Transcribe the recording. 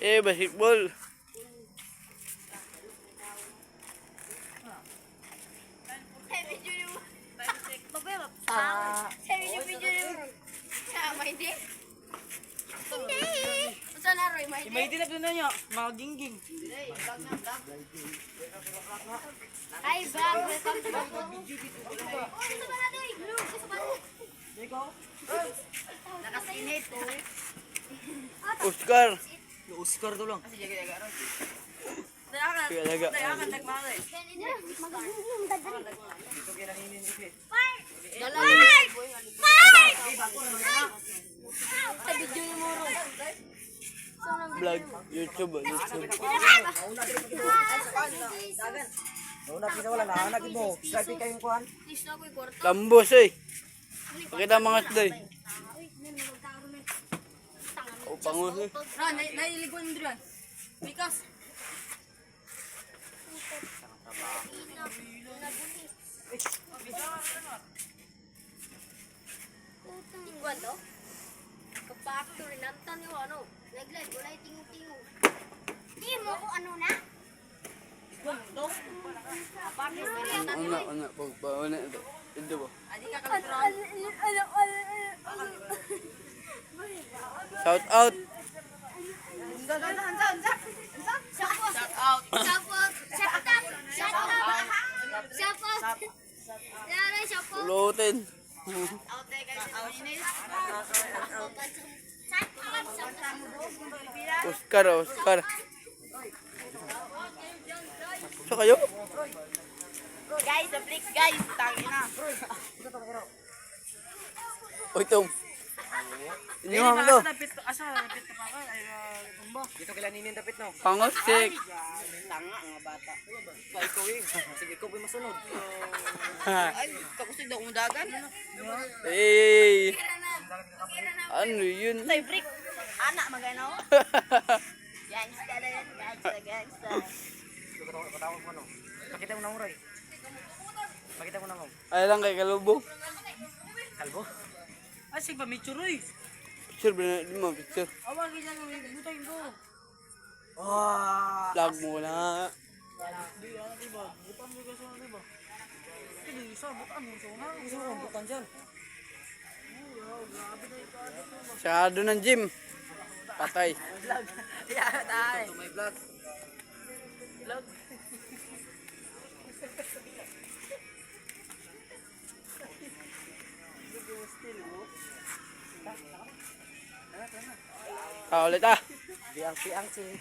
Eh, basketball. May dilap na niya, mga gingging. Hi, Bob. Welcome to the Nakasinit. Oscar. Yung Oscar to lang. Kaya laga. Vlog, YouTube, YouTube. Una pinawala na anak mo. Sabi kayong kuhan. Lambos eh. Pakita mga sday. O, pangus eh. Nailiguan mo dyan. Bikas. Igual to? Kapag-factory, nantan yung ano, nag-live, wala yung tingog-tingog. Di mo ko ano na? Una, pagpauna ito. Ito ba? Shout out. Pulutin. Oscar, Oscar. So kayo? Guys, the flicks guys, tangin na. Oy, Tom. Inyong mo. Asa, napit ka pa ka. Dito kailan ninin dapit no? Pangos, sik. Tanga nga bata. Ikaw eh. Sige, ikaw po masunod. Ay, kakusig daw umudagan. Hey. Ano yun? Say, brick. Anak, magano? Gangsta na yan, gangsta. Patawag mo no? Pakita mo na mo, Roy. Pakita mo na mo. Ay lang kay Kalubo. Kalbo? Ay, sige ba, Micho, Roy? Picture ba na? Di mo, picture. Awag yan ang butay ko. Vlog mo na. Di, ano diba? Butan mo kasi ano diba? Hindi, isa, butan mo. Isa mo, butan dyan. Masyado ng gym. Patay. Yeah, tayo. Ito may vlog. Vlog. Ulit ah. Biang-biang sih.